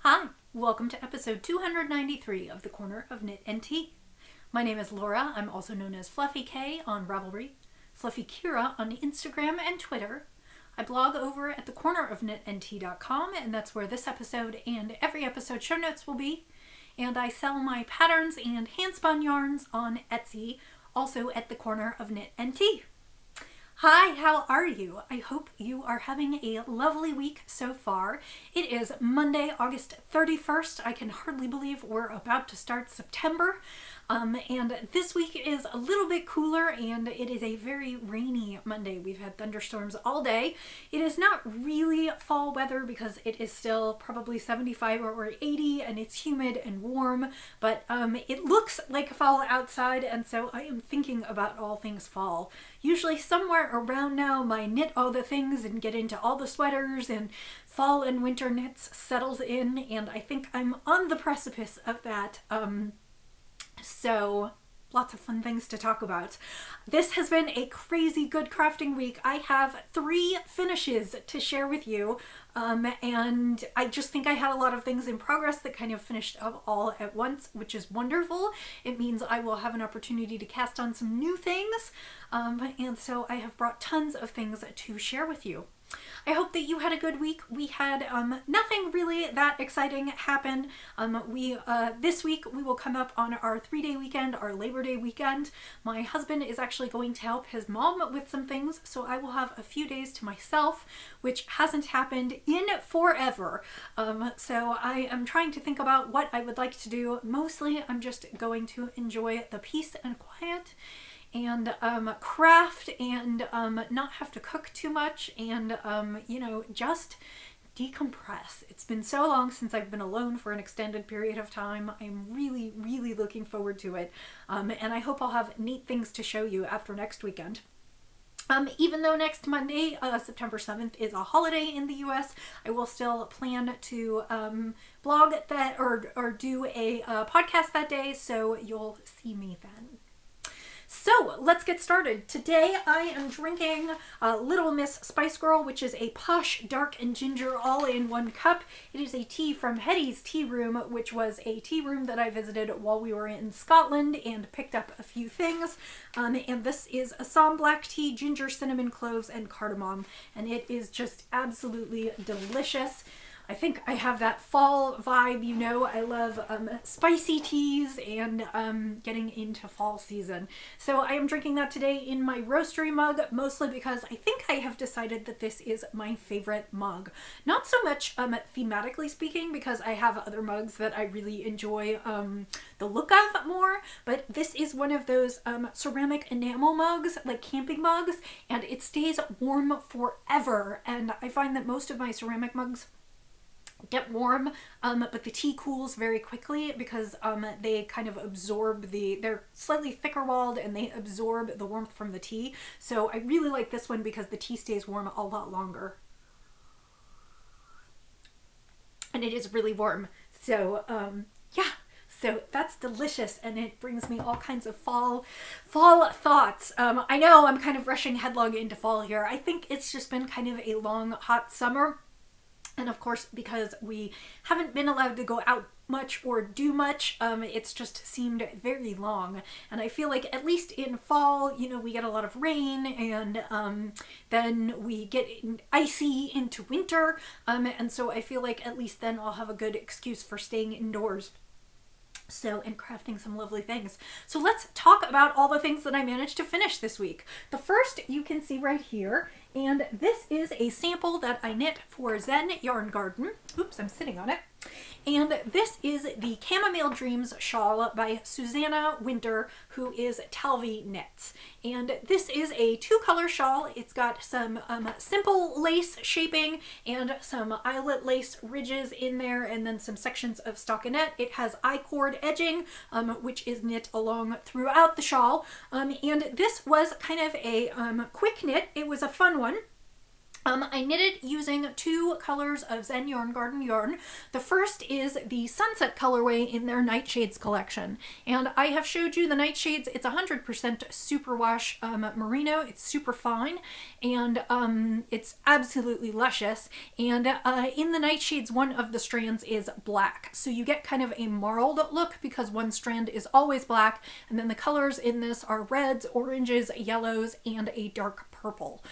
Hi, welcome to episode 293 of the Corner of Knit and Tea. My name is Laura. I'm also known as Fluffyk on Ravelry, Fluffykira on Instagram and Twitter. I blog over at thecornerofknitandtea.com, and that's where this episode and every episode show notes will be. And I sell my patterns and handspun yarns on Etsy, also at the Corner of Knit and Tea. Hi, how are you? I hope you are having a lovely week so far. It is Monday, August 31st. I can hardly believe we're about to start September. And this week is a little bit cooler, and it is a very rainy Monday. We've had thunderstorms all day. It is not really fall weather because it is still probably 75 or 80, and it's humid and warm, but it looks like fall outside, and so I am thinking about all things fall. Usually somewhere around now, my knit all the things and get into all the sweaters and fall and winter knits settles in, and I think I'm on the precipice of that. So lots of fun things to talk about. This has been a crazy good crafting week. I have 3 finishes to share with you, and I just think I had a lot of things in progress that kind of finished up all at once, which is wonderful. It means I will have an opportunity to cast on some new things, and so I have brought tons of things to share with you. I hope that you had a good week. We had nothing really that exciting happen. This week we will come up on our 3-day weekend, our Labor Day weekend. My husband is actually going to help his mom with some things, so I will have a few days to myself, which hasn't happened in forever. So I am trying to think about what I would like to do. Mostly I'm just going to enjoy the peace and quiet and craft and not have to cook too much and just decompress. It's been so long since I've been alone for an extended period of time. I'm really looking forward to it, and I hope I'll have neat things to show you after next weekend. Even though next Monday, September 7th, is a holiday in the US, I will still plan to blog that or do a podcast that day, so you'll see me then. So let's get started. Today I am drinking Little Miss Spice Girl, which is a posh dark and ginger all in one cup. It is a tea from Hetty's Tea Room, which was a tea room that I visited while we were in Scotland and picked up a few things. And this is Assam black tea, ginger, cinnamon, cloves, and cardamom. And it is just absolutely delicious. I think I have that fall vibe, you know. I love spicy teas and getting into fall season. So I am drinking that today in my roastery mug, mostly because I think I have decided that this is my favorite mug. Not so much thematically speaking, because I have other mugs that I really enjoy the look of more, but this is one of those ceramic enamel mugs, like camping mugs, and it stays warm forever. And I find that most of my ceramic mugs get warm, but the tea cools very quickly because they kind of absorb they're slightly thicker walled and they absorb the warmth from the tea. So I really like this one because the tea stays warm a lot longer. And it is really warm. So yeah, so that's delicious, and it brings me all kinds of fall thoughts. I know I'm kind of rushing headlong into fall here. I think it's just been kind of a long, hot summer. And of course, because we haven't been allowed to go out much or do much, it's just seemed very long. And I feel like at least in fall, we get a lot of rain, and then we get icy into winter. And so I feel like at least then I'll have a good excuse for staying indoors. So, and crafting some lovely things. So let's talk about all the things that I managed to finish this week. The first you can see right here, and this is a sample that I knit for Zen Yarn Garden. Oops, I'm sitting on it. And this is the Chamomile Dreams shawl by Susanna Winter, who is Talvi Knits. And this is a 2-color shawl. It's got some simple lace shaping and some eyelet lace ridges in there, and then some sections of stockinette. It has I-cord edging, which is knit along throughout the shawl. And this was kind of a quick knit. It was a fun one. I knitted using 2 colors of Zen Yarn Garden yarn. The first is the Sunset colorway in their Nightshades collection. And I have showed you the Nightshades. It's 100% superwash merino. It's super fine and it's absolutely luscious. And in the Nightshades, one of the strands is black. So you get kind of a marled look because one strand is always black. And then the colors in this are reds, oranges, yellows, and a dark purple.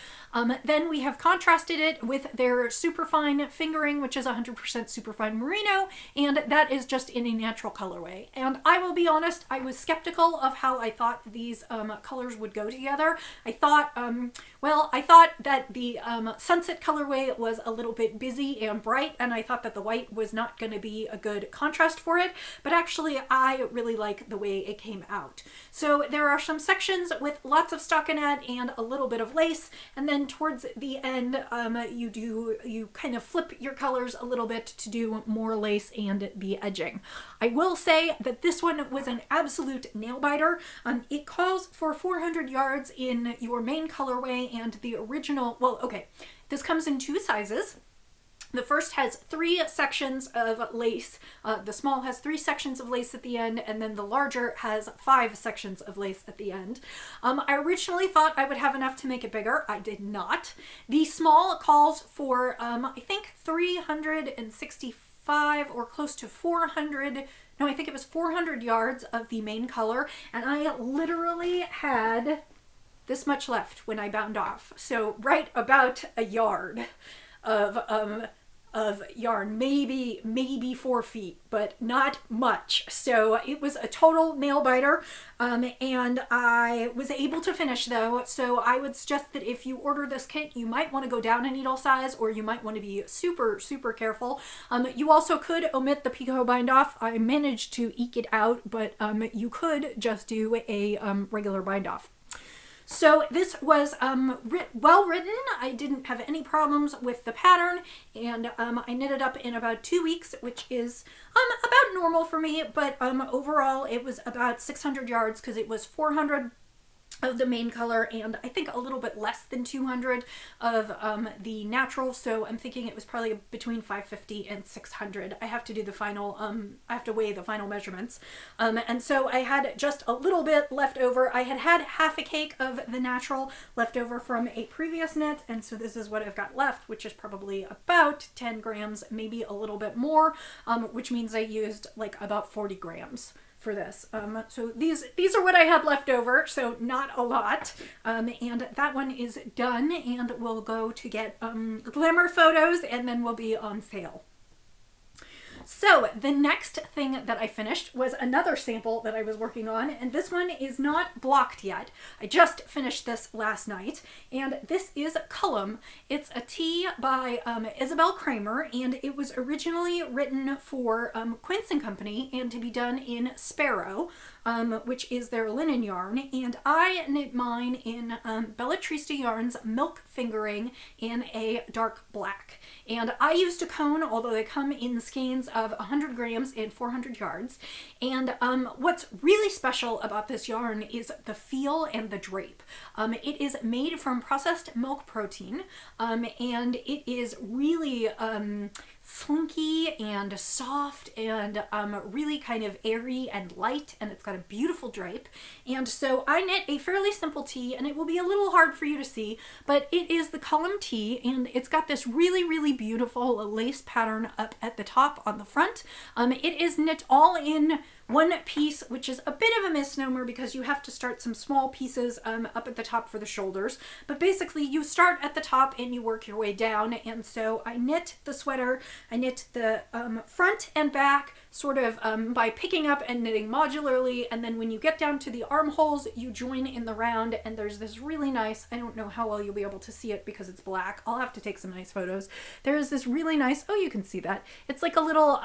Then we have contrasted it with their superfine fingering, which is 100% superfine merino, and that is just in a natural colorway. And I will be honest, I was skeptical of how I thought these colors would go together. I thought, I thought that the Sunset colorway was a little bit busy and bright, and I thought that the white was not going to be a good contrast for it, but actually I really like the way it came out. So there are some sections with lots of stockinette and a little bit of lace, and then towards the end you kind of flip your colors a little bit to do more lace and the edging. I will say that this one was an absolute nail biter. It calls for 400 yards in your main colorway, and the original, well, okay, this comes in 2 sizes. The first has 3 sections of lace. The small has 3 sections of lace at the end, and then the larger has 5 sections of lace at the end. I originally thought I would have enough to make it bigger. I did not. The small calls for, I think 365 or close to 400, no, I think it was 400 yards of the main color, and I literally had this much left when I bound off. So right about a yard of yarn, maybe 4 feet, but not much. So it was a total nail biter, and I was able to finish though. So I would suggest that if you order this kit, you might want to go down a needle size, or you might want to be super careful. You also could omit the picot bind off. I managed to eke it out, but you could just do a regular bind off. So this was well written. I didn't have any problems with the pattern, and I knitted up in about 2 weeks, which is about normal for me, but overall it was about 600 yards because it was 400 of the main color and I think a little bit less than 200 of the natural, so I'm thinking it was probably between 550 and 600. I have to do the final, I have to weigh the final measurements, and so I had just a little bit left over. I had half a cake of the natural left over from a previous knit, and so this is what I've got left, which is probably about 10 grams, maybe a little bit more, which means I used like about 40 grams for this. So these are what I had left over, so not a lot. And that one is done, and we'll go to get glamour photos, and then we'll be on sale. So the next thing that I finished was another sample that I was working on, and this one is not blocked yet. I just finished this last night, and this is Cullum. It's a tee by Isabel Kramer, and it was originally written for Quince & Company and to be done in Sparrow, which is their linen yarn, and I knit mine in Bellatrista Yarns Milk Fingering in a dark black. And I used a cone, although they come in skeins of 100 grams and 400 yards. And what's really special about this yarn is the feel and the drape. It is made from processed milk protein, and it is really slinky and soft and really kind of airy and light, and it's got a beautiful drape. And so I knit a fairly simple tee, and it will be a little hard for you to see, but it is the Cullum tee, and it's got this really beautiful lace pattern up at the top on the front. It is knit all in one piece, which is a bit of a misnomer because you have to start some small pieces up at the top for the shoulders. But basically you start at the top and you work your way down. And so I knit the sweater, I knit the front and back sort of by picking up and knitting modularly. And then when you get down to the armholes, you join in the round, and there's this really nice, I don't know how well you'll be able to see it because it's black. I'll have to take some nice photos. There is this really nice, oh, you can see that. It's like a little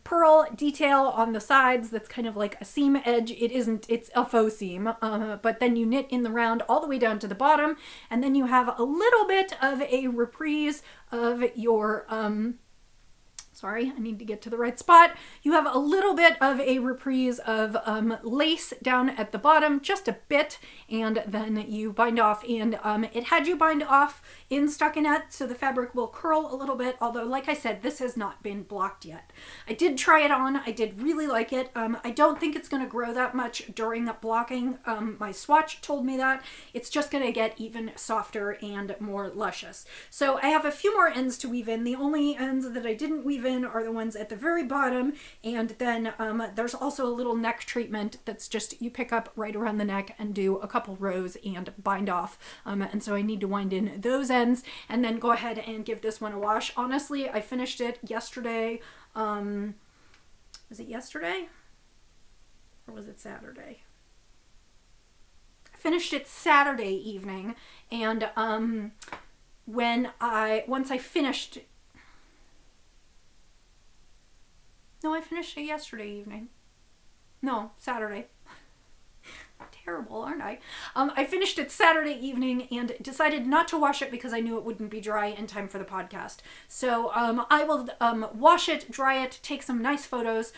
pearl detail on the sides that's kind of like a seam edge. It isn't, it's a faux seam, but then you knit in the round all the way down to the bottom, and then you have a little bit of a reprise of your Sorry, I need to get to the right spot. You have a little bit of a reprise of lace down at the bottom, just a bit, and then you bind off, and it had you bind off in stockinette, so the fabric will curl a little bit, although like I said, this has not been blocked yet. I did try it on, I did really like it. I don't think it's going to grow that much during blocking. My swatch told me that. It's just going to get even softer and more luscious. So I have a few more ends to weave in. The only ends that I didn't weave in are the ones at the very bottom, and then there's also a little neck treatment that's just you pick up right around the neck and do a couple rows and bind off, and so I need to wind in those ends and then go ahead and give this one a wash. Honestly, I finished it yesterday. Was it yesterday or was it Saturday? I finished it Saturday evening, and once I finished, no, I finished it yesterday evening. No, Saturday. Terrible, aren't I? I finished it Saturday evening and decided not to wash it because I knew it wouldn't be dry in time for the podcast. So I will wash it, dry it, take some nice photos.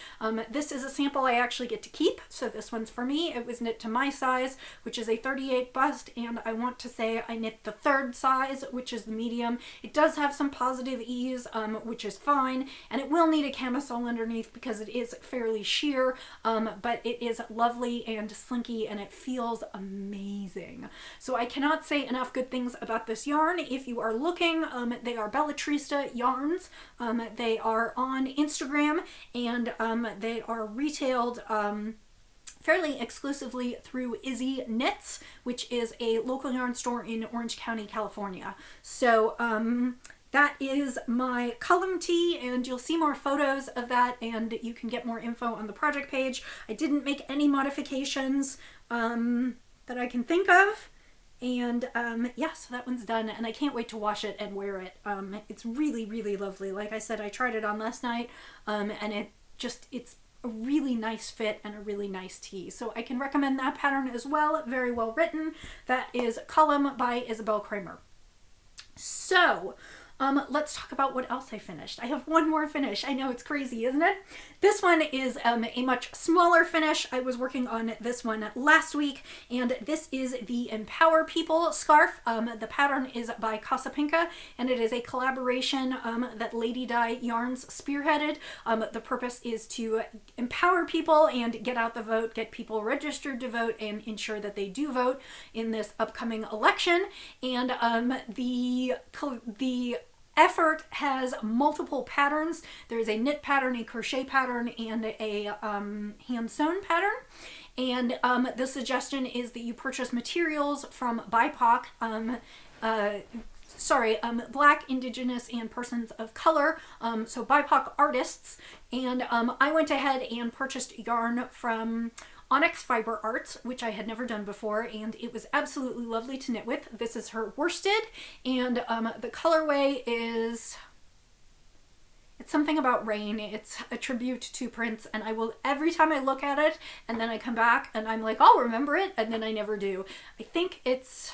This is a sample I actually get to keep, so this one's for me. It was knit to my size, which is a 38 bust, and I want to say I knit the third size, which is the medium. It does have some positive ease, which is fine, and it will need a camisole underneath because it is fairly sheer, but it is lovely and slinky, and it feels amazing. So I cannot say enough good things about this yarn. If you are looking, they are Bellatrista yarns. They are on Instagram, and they are retailed fairly exclusively through Izzy Knits, which is a local yarn store in Orange County, California. So that is my column tee, and you'll see more photos of that, and you can get more info on the project page. I didn't make any modifications that I can think of, and yeah, so that one's done, and I can't wait to wash it and wear it. It's really, really lovely. Like I said, I tried it on last night, and it's a really nice fit and a really nice tee. So I can recommend that pattern as well. Very well written. That is Column by Isabel Kramer. So let's talk about what else I finished. I have one more finish. I know, it's crazy, isn't it? This one is a much smaller finish. I was working on this one last week, and this is the Empower People scarf. The pattern is by Casapinka, and it is a collaboration that Lady Dye Yarns spearheaded. The purpose is to empower people and get out the vote, get people registered to vote, and ensure that they do vote in this upcoming election. And the effort has multiple patterns. There's a knit pattern, a crochet pattern, and a hand sewn pattern. And the suggestion is that you purchase materials from BIPOC, Black, Indigenous, and persons of color, so BIPOC artists. And I went ahead and purchased yarn from Onyx Fiber Arts, which I had never done before, and it was absolutely lovely to knit with. This is her worsted, and the colorway is, it's something about rain. It's a tribute to Prince, and I will, every time I look at it, and then I come back, and I'm like, I'll remember it, and then I never do. I think it's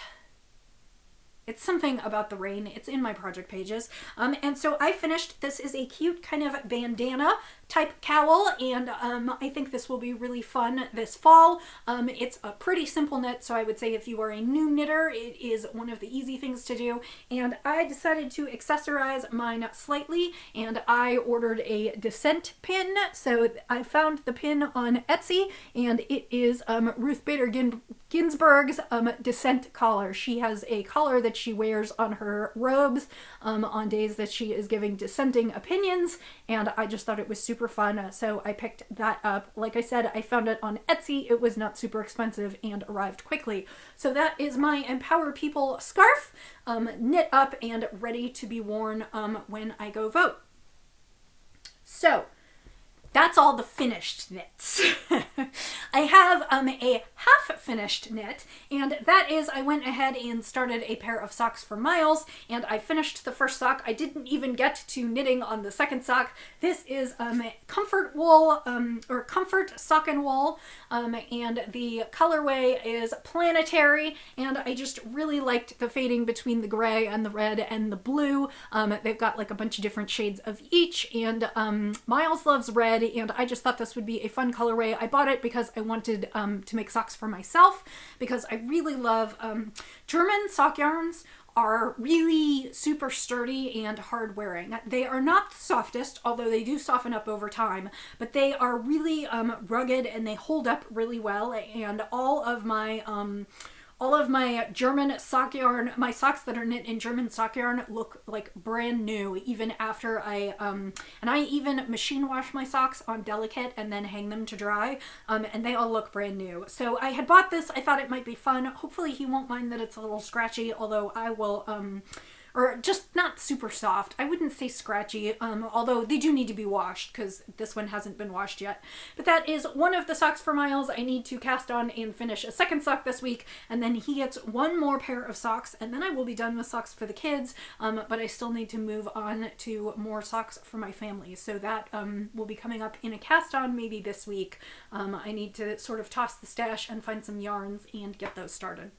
something about the rain. It's in my project pages. And so I finished, this is a cute kind of bandana type cowl, and I think this will be really fun this fall. It's a pretty simple knit, so I would say if you are a new knitter, it is one of the easy things to do. And I decided to accessorize mine slightly, and I ordered a descent pin. So I found the pin on Etsy, and it is Ruth Bader Ginsburg's descent collar. She has a collar that she wears on her robes on days that she is giving dissenting opinions, and I just thought it was super fun, so I picked that up. Like I said, I found it on Etsy. It was not super expensive and arrived quickly. So that is my Empower People scarf, knit up and ready to be worn when I go vote. So that's all the finished knits. I have a half finished knit, and that is I went ahead and started a pair of socks for Miles, and I finished the first sock. I didn't even get to knitting on the second sock. This is comfort wool, or comfort sock and wool, and the colorway is planetary, and I just really liked the fading between the gray and the red and the blue. They've got like a bunch of different shades of each, and Miles loves red, and I just thought this would be a fun colorway. I bought it because I wanted to make socks for myself, because I really love German sock yarns are really super sturdy and hard wearing. They are not the softest, although they do soften up over time, but they are really rugged and they hold up really well, and all of my German sock yarn, my socks that are knit in German sock yarn look like brand new even after and I even machine wash my socks on Delicate and then hang them to dry, and they all look brand new. So I had bought this. I thought it might be fun. Hopefully he won't mind that it's a little scratchy, although I will, or just not super soft. I wouldn't say scratchy, although they do need to be washed because this one hasn't been washed yet. But that is one of the socks for Miles. I need to cast on and finish a second sock this week, and then he gets one more pair of socks, and then I will be done with socks for the kids, but I still need to move on to more socks for my family. So that will be coming up in a cast on maybe this week. I need to sort of toss the stash and find some yarns and get those started.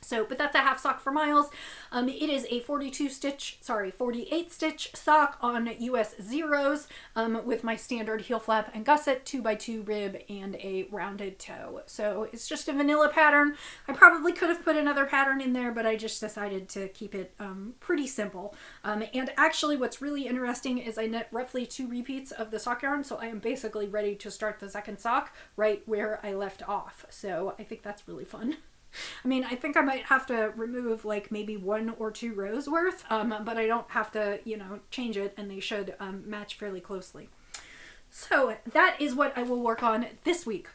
So, but that's a half sock for Miles. It is a 48 stitch sock on US zeros, with my standard heel flap and gusset, 2x2 rib, and a rounded toe. So it's just a vanilla pattern. I probably could have put another pattern in there, but I just decided to keep it pretty simple. And actually what's really interesting is I knit roughly 2 repeats of the sock yarn, so I am basically ready to start the second sock right where I left off. So I think that's really fun. I mean, I think I might have to remove like maybe 1 or 2 rows worth, but I don't have to, you know, change it, and they should match fairly closely. So that is what I will work on this week.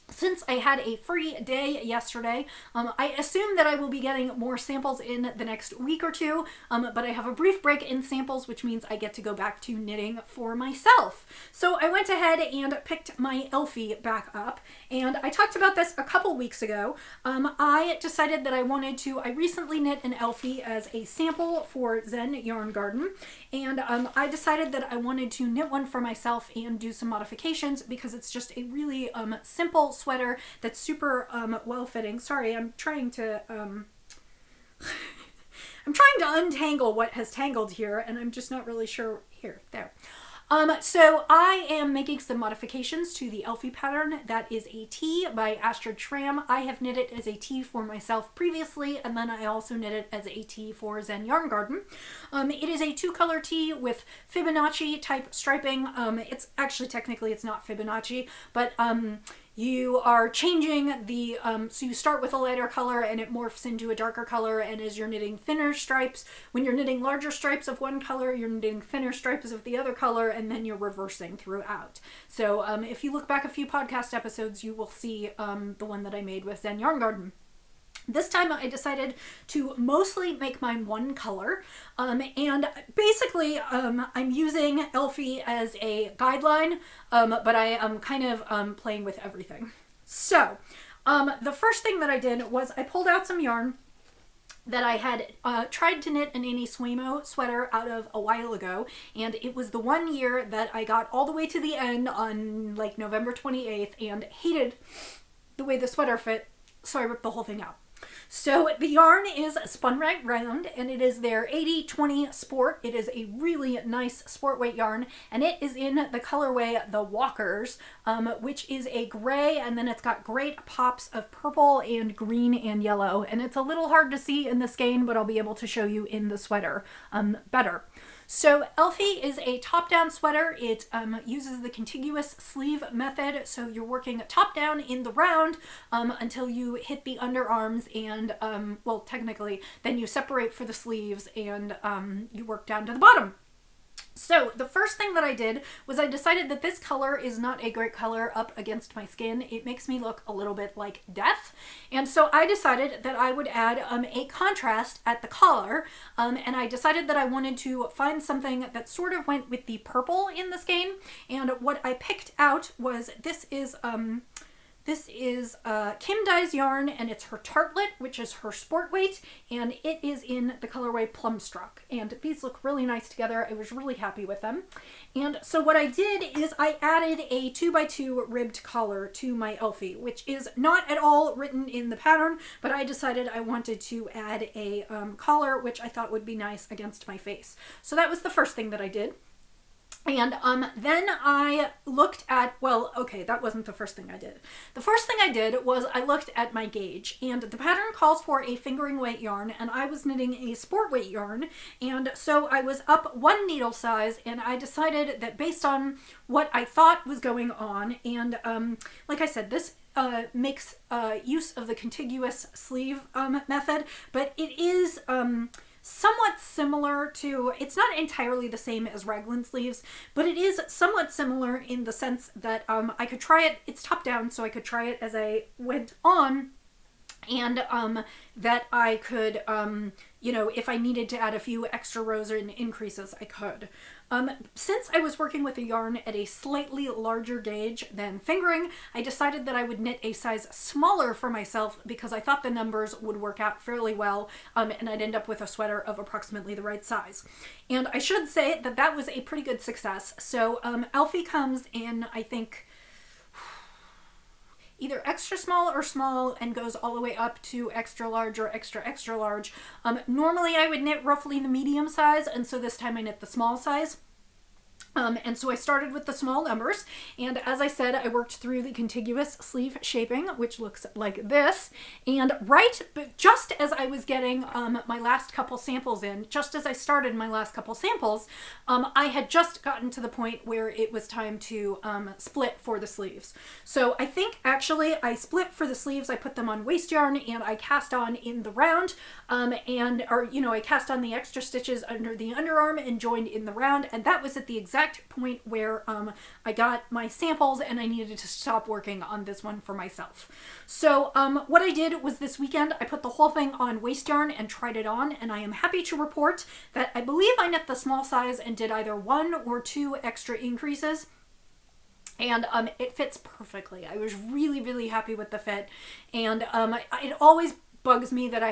Since I had a free day yesterday, I assume that I will be getting more samples in the next week or two, but I have a brief break in samples, which means I get to go back to knitting for myself. So I went ahead and picked my Elfie back up, and I talked about this a couple weeks ago. I decided that I recently knit an Elfie as a sample for Zen Yarn Garden, and I decided that I wanted to knit one for myself and do some modifications because it's just a really simple sweater that's super well fitting. Sorry, I'm trying to untangle what has tangled here, and I'm just not really sure. There. So I am making some modifications to the Elfie pattern. That is a tee by Astrid Schramm. I have knit it as a tee for myself previously, and then I also knit it as a tee for Zen Yarn Garden. It is a 2-color tee with Fibonacci type striping. It's actually, technically it's not Fibonacci, but you are changing the, so you start with a lighter color and it morphs into a darker color, and as you're knitting thinner stripes, when you're knitting larger stripes of one color, you're knitting thinner stripes of the other color, and then you're reversing throughout. So if you look back a few podcast episodes, you will see the one that I made with Zen Yarn Garden. This time I decided to mostly make mine one color, and basically I'm using Elfie as a guideline, but I am kind of playing with everything. So the first thing that I did was I pulled out some yarn that I had tried to knit an Annie Swimo sweater out of a while ago, and it was the one year that I got all the way to the end on like November 28th and hated the way the sweater fit, so I ripped the whole thing out. So the yarn is Spun Right Round, and it is their 80/20 Sport. It is a really nice sport weight yarn, and it is in the colorway The Walkers, which is a gray, and then it's got great pops of purple and green and yellow, and it's a little hard to see in the skein, but I'll be able to show you in the sweater better. So Elfie is a top-down sweater. It uses the contiguous sleeve method, so you're working top-down in the round until you hit the underarms, and, well, technically, then you separate for the sleeves, and you work down to the bottom. So the first thing that I did was I decided that this color is not a great color up against my skin. It makes me look a little bit like death. And so I decided that I would add a contrast at the collar. And I decided that I wanted to find something that sort of went with the purple in the skein. And what I picked out was this is Kim Dye's yarn, and it's her Tartlet, which is her sport weight, and it is in the colorway Plumstruck. And these look really nice together. I was really happy with them. And so what I did is I added a 2x2 ribbed collar to my Elfie, which is not at all written in the pattern, but I decided I wanted to add a collar, which I thought would be nice against my face. So that was the first thing that I did. And then I looked at, well, okay, that wasn't the first thing I did. The first thing I did was I looked at my gauge, and the pattern calls for a fingering weight yarn, and I was knitting a sport weight yarn, and so I was up one needle size, and I decided that based on what I thought was going on, and like I said, this makes use of the contiguous sleeve method, but it is somewhat similar to, it's not entirely the same as raglan sleeves, but it is somewhat similar in the sense that I could try it, it's top down, so I could try it as I went on, and that I could, you know, if I needed to add a few extra rows or increases, I could. Since I was working with a yarn at a slightly larger gauge than fingering, I decided that I would knit a size smaller for myself because I thought the numbers would work out fairly well, and I'd end up with a sweater of approximately the right size. And I should say that that was a pretty good success. So Elfie comes in, I think, either extra small or small, and goes all the way up to extra large or extra extra large. Normally I would knit roughly the medium size, and so this time I knit the small size. And so I started with the small numbers, and as I said, I worked through the contiguous sleeve shaping, which looks like this, and just as I was getting my last couple samples in, just as I started my last couple samples, I had just gotten to the point where it was time to split for the sleeves. So I think actually I split for the sleeves, I put them on waste yarn, and I cast on in the round, I cast on the extra stitches under the underarm and joined in the round, and that was at the exact point where I got my samples and I needed to stop working on this one for myself. So what I did was this weekend I put the whole thing on waste yarn and tried it on, and I am happy to report that I believe I knit the small size and did either 1 or 2 extra increases, and it fits perfectly. I was really, really happy with the fit, and it always bugs me that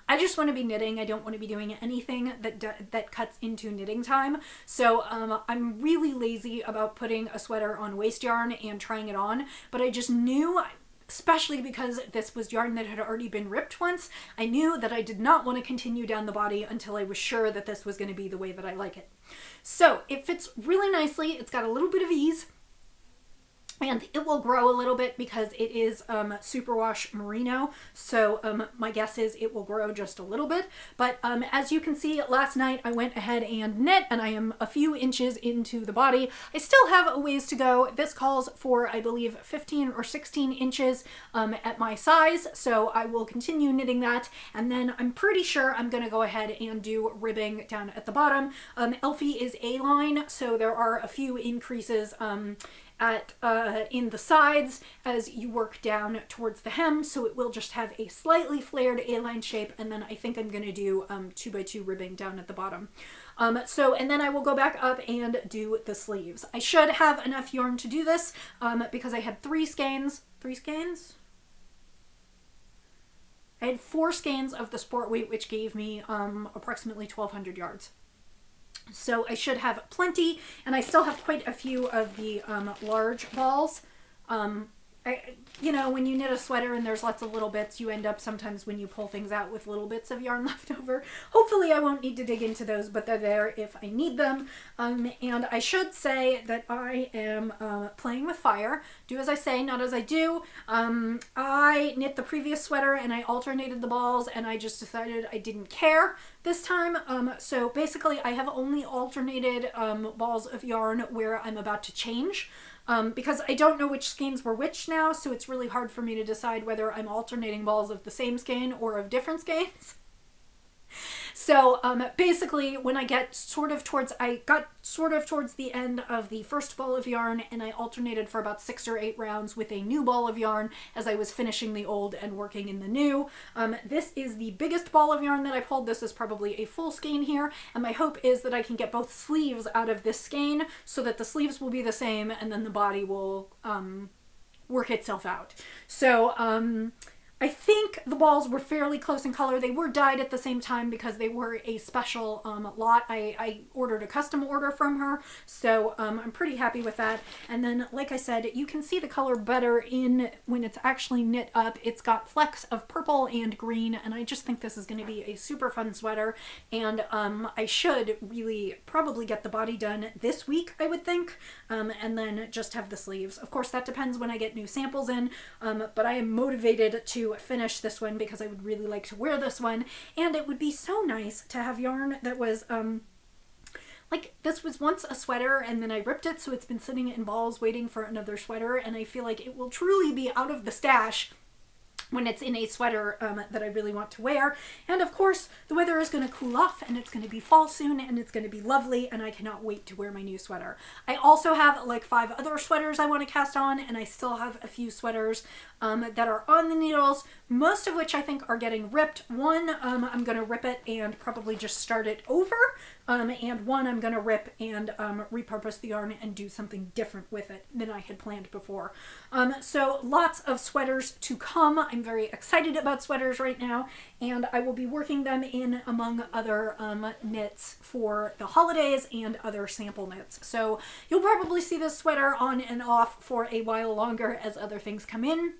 I just want to be knitting. I don't want to be doing anything that cuts into knitting time. So I'm really lazy about putting a sweater on waste yarn and trying it on, but I just knew, especially because this was yarn that had already been ripped once, I knew that I did not want to continue down the body until I was sure that this was going to be the way that I like it. So it fits really nicely. It's got a little bit of ease, and it will grow a little bit because it is superwash merino, so my guess is it will grow just a little bit. But as you can see, last night I went ahead and knit, and I am a few inches into the body. I still have a ways to go. This calls for, I believe, 15 or 16 inches at my size, so I will continue knitting that, and then I'm pretty sure I'm going to go ahead and do ribbing down at the bottom. Elfie is A-line, so there are a few increases in the sides as you work down towards the hem, so it will just have a slightly flared A-line shape, and then I think I'm going to do 2x2 ribbing down at the bottom. And then I will go back up and do the sleeves. I should have enough yarn to do this because I had 3 skeins. 3 skeins? I had 4 skeins of the sport weight, which gave me approximately 1,200 yards. So I should have plenty, and I still have quite a few of the large balls. When you knit a sweater and there's lots of little bits, you end up sometimes when you pull things out with little bits of yarn left over. Hopefully I won't need to dig into those, but they're there if I need them. And I should say that I am playing with fire. Do as I say, not as I do. I knit the previous sweater and I alternated the balls, and I just decided I didn't care this time. So basically I have only alternated balls of yarn where I'm about to change. Because I don't know which skeins were which now, so it's really hard for me to decide whether I'm alternating balls of the same skein or of different skeins. So basically when I got sort of towards the end of the first ball of yarn, and I alternated for about 6 or 8 rounds with a new ball of yarn as I was finishing the old and working in the new. This is the biggest ball of yarn that I pulled. This is probably a full skein here, and my hope is that I can get both sleeves out of this skein so that the sleeves will be the same and then the body will work itself out. So I think the balls were fairly close in color. They were dyed at the same time because they were a special lot. I ordered a custom order from her, so I'm pretty happy with that. And then, like I said, you can see the color better in when it's actually knit up. It's got flecks of purple and green, and I just think this is going to be a super fun sweater. And I should really probably get the body done this week, I would think, and then just have the sleeves. Of course, that depends when I get new samples in, but I am motivated to finish this one because I would really like to wear this one, and it would be so nice to have yarn that was like this was once a sweater and then I ripped it, so it's been sitting in balls waiting for another sweater, and I feel like it will truly be out of the stash when it's in a sweater that I really want to wear. And of course the weather is going to cool off and it's going to be fall soon and it's going to be lovely, and I cannot wait to wear my new sweater. I also have like 5 other sweaters I want to cast on, and I still have a few sweaters that are on the needles, most of which I think are getting ripped. One, I'm going to rip it and probably just start it over, and one I'm going to rip and repurpose the yarn and do something different with it than I had planned before. So lots of sweaters to come. I'm very excited about sweaters right now, and I will be working them in among other knits for the holidays and other sample knits. So you'll probably see this sweater on and off for a while longer as other things come in.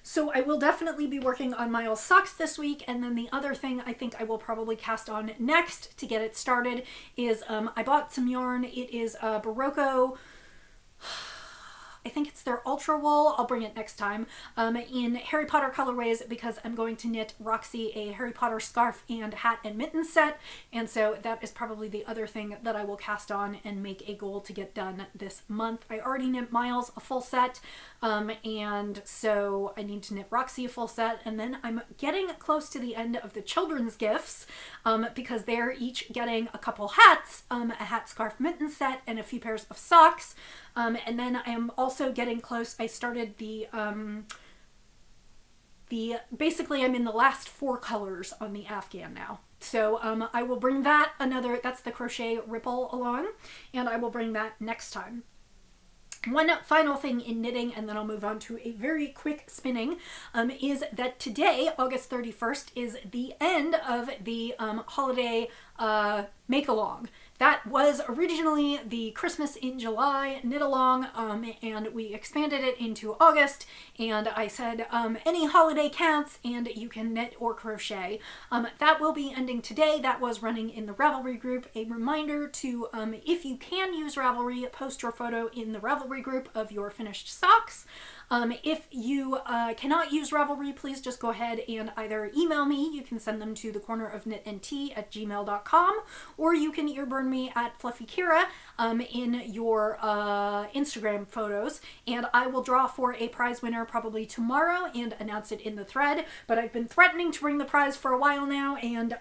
So I will definitely be working on Miles' socks this week, and then the other thing I think I will probably cast on next to get it started is I bought some yarn. It is Barocco, I think it's their Ultra Wool. I'll bring it next time, in Harry Potter colorways, because I'm going to knit Roxy a Harry Potter scarf and hat and mitten set, and so that is probably the other thing that I will cast on and make a goal to get done this month. I already knit Miles a full set, and so I need to knit Roxy a full set, and then I'm getting close to the end of the children's gifts, because they're each getting a couple hats, a hat, scarf, mitten set, and a few pairs of socks. And then I am also getting close. I started basically I'm in the last 4 colors on the Afghan now. So I will bring that that's the crochet ripple along, and I will bring that next time. One final thing in knitting, and then I'll move on to a very quick spinning, is that today, August 31st, is the end of the holiday make-along. That was originally the Christmas in July knit-along, and we expanded it into August, and I said any holiday counts and you can knit or crochet. That will be ending today. That was running in the Ravelry group. A reminder to, if you can use Ravelry, post your photo in the Ravelry group of your finished socks. If you cannot use Ravelry, please just go ahead and either email me. You can send them to thecornerofknitandtea@gmail.com, or you can earburn me at Fluffykira in your Instagram photos, and I will draw for a prize winner probably tomorrow and announce it in the thread. But I've been threatening to bring the prize for a while now, and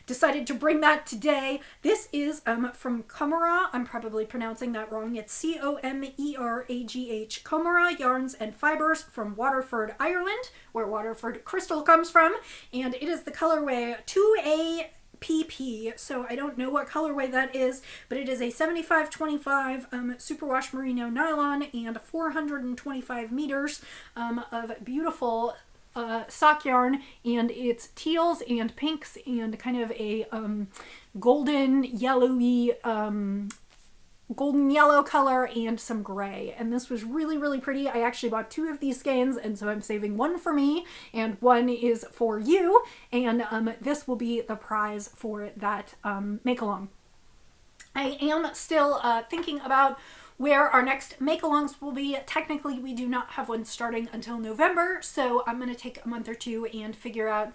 decided to bring that today. This is from Comera. I'm probably pronouncing that wrong. It's C-O-M-E-R-A-G-H. Comera Yarns and Fibers from Waterford, Ireland, where Waterford Crystal comes from, and it is the colorway 2APP, so I don't know what colorway that is, but it is a 75-25 superwash merino nylon and 425 meters of beautiful sock yarn, and it's teals and pinks and kind of a golden yellow color and some gray, and this was really pretty. I actually bought 2 of these skeins, and so I'm saving one for me and one is for you, and this will be the prize for that make-along. I am still thinking about where our next make-alongs will be. Technically, we do not have one starting until November, so I'm going to take a month or 2 and figure out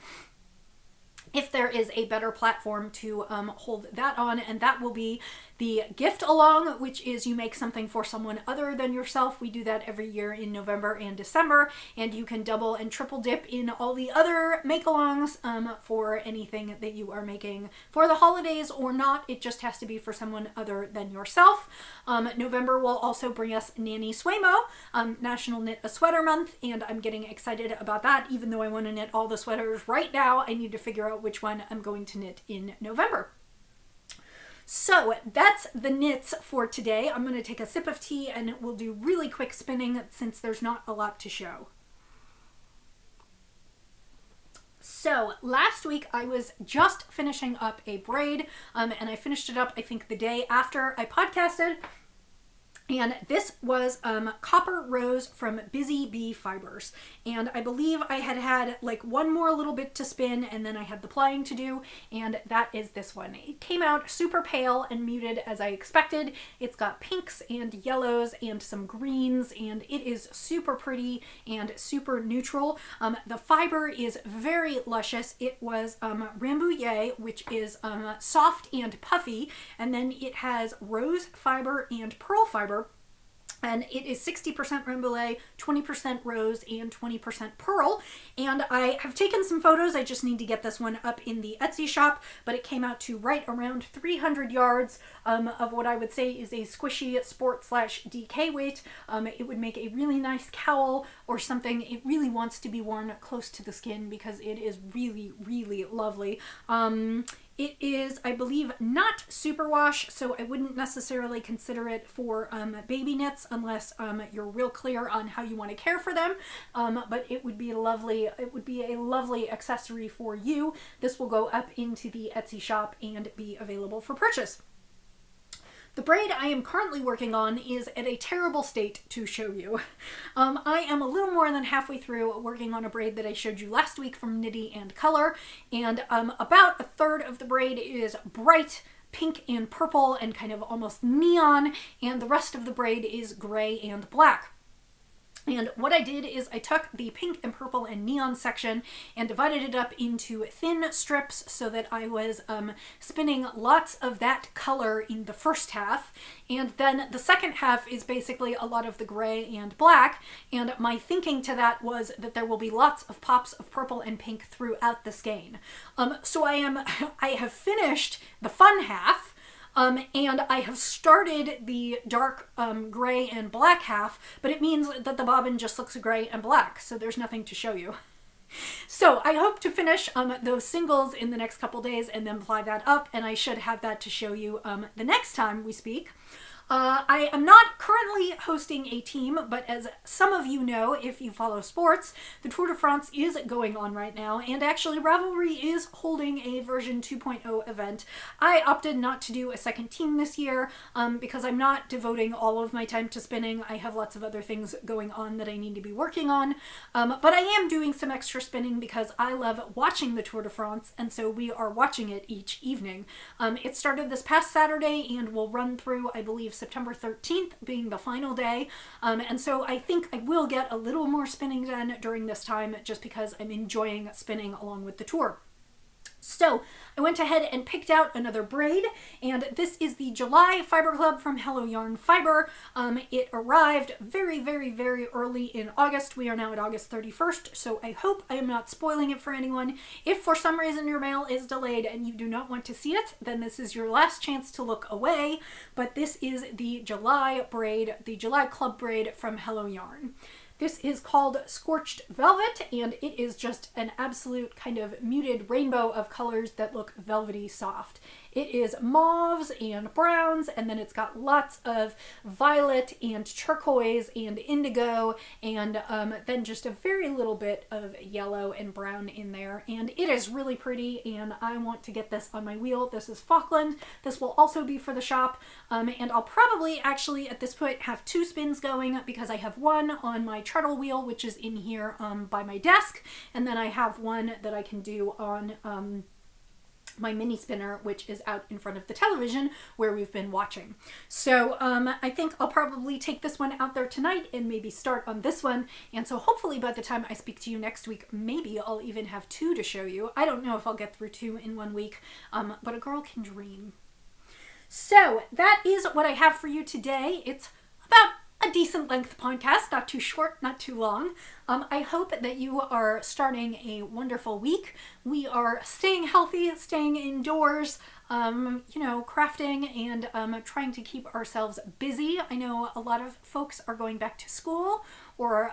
if there is a better platform to hold that on, and that will be the gift along, which is you make something for someone other than yourself. We do that every year in November and December, and you can double and triple dip in all the other make-alongs for anything that you are making for the holidays or not. It just has to be for someone other than yourself. November will also bring us Nanny Swaymo, National Knit a Sweater Month, and I'm getting excited about that. Even though I want to knit all the sweaters right now, I need to figure out which one I'm going to knit in November. So that's the knits for today. I'm going to take a sip of tea and we'll do really quick spinning since there's not a lot to show. So last week I was just finishing up a braid and I finished it up I think the day after I podcasted. And this was Copper Rose from Busy Bee Fibers. And I believe I had like one more little bit to spin and then I had the plying to do, and that is this one. It came out super pale and muted as I expected. It's got pinks and yellows and some greens, and it is super pretty and super neutral. The fiber is very luscious. It was Rambouillet, which is soft and puffy, and then it has rose fiber and pearl fiber. And it is 60% Rambouillet, 20% rose, and 20% pearl. And I have taken some photos. I just need to get this one up in the Etsy shop, but it came out to right around 300 yards of what I would say is a squishy sport/DK weight. It would make a really nice cowl or something. It really wants to be worn close to the skin because it is really, really lovely. It is, I believe, not superwash, so I wouldn't necessarily consider it for baby knits unless you're real clear on how you want to care for them. But it would be lovely. It would be a lovely accessory for you. This will go up into the Etsy shop and be available for purchase. The braid I am currently working on is at a terrible state to show you. I am a little more than halfway through working on a braid that I showed you last week from Knitty and Color, and about a third of the braid is bright pink and purple and kind of almost neon, and the rest of the braid is gray and black. And what I did is I took the pink and purple and neon section and divided it up into thin strips so that I was spinning lots of that color in the first half. And then the second half is basically a lot of the gray and black. And my thinking to that was that there will be lots of pops of purple and pink throughout the skein. So I have finished the fun half. And I have started the dark gray and black half, but it means that the bobbin just looks gray and black, so there's nothing to show you. So I hope to finish those singles in the next couple days and then ply that up, and I should have that to show you the next time we speak. I am not currently hosting a team, but as some of you know, if you follow sports, the Tour de France is going on right now, and actually Ravelry is holding a version 2.0 event. I opted not to do a second team this year because I'm not devoting all of my time to spinning. I have lots of other things going on that I need to be working on, but I am doing some extra spinning because I love watching the Tour de France, and so we are watching it each evening. It started this past Saturday and will run through, I believe, September 13th being the final day, and so I think I will get a little more spinning done during this time just because I'm enjoying spinning along with the tour. So I went ahead and picked out another braid, and this is the July Fiber Club from Hello Yarn Fiber. It arrived very, very, very early in August. We are now at August 31st, so I hope I am not spoiling it for anyone. If for some reason your mail is delayed and you do not want to see it, then this is your last chance to look away, but this is the July braid, the July Club braid from Hello Yarn. This is called Scorched Velvet, and it is just an absolute kind of muted rainbow of colors that look velvety soft. It is mauves and browns, and then it's got lots of violet and turquoise and indigo, and then just a very little bit of yellow and brown in there. And it is really pretty, and I want to get this on my wheel. This is Falkland. This will also be for the shop, and I'll probably actually at this point have two spins going because I have one on my treadle wheel, which is in here by my desk, and then I have one that I can do on my mini spinner, which is out in front of the television where we've been watching. So I think I'll probably take this one out there tonight and maybe start on this one. And so hopefully by the time I speak to you next week, maybe I'll even have 2 to show you. I don't know if I'll get through 2 in 1 week, but a girl can dream. So that is what I have for you today. It's about a decent length podcast, not too short, not too long. I hope that you are starting a wonderful week. We are staying healthy, staying indoors, crafting and trying to keep ourselves busy. I know a lot of folks are going back to school or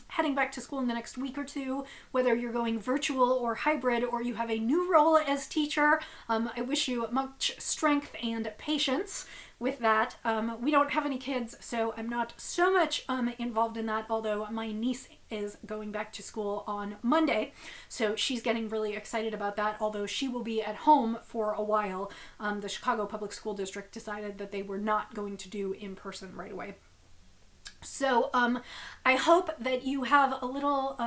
heading back to school in the next week or 2, whether you're going virtual or hybrid or you have a new role as teacher. I wish you much strength and patience with that. We don't have any kids, so I'm not so much involved in that, although my niece is going back to school on Monday, so she's getting really excited about that, although she will be at home for a while. The Chicago Public School District decided that they were not going to do in person right away. So I hope that you have a little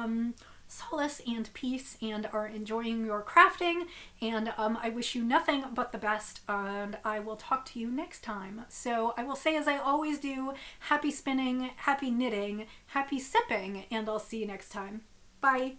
solace and peace and are enjoying your crafting, and I wish you nothing but the best, and I will talk to you next time. So I will say, as I always do, happy spinning, happy knitting, happy sipping, and I'll see you next time. Bye.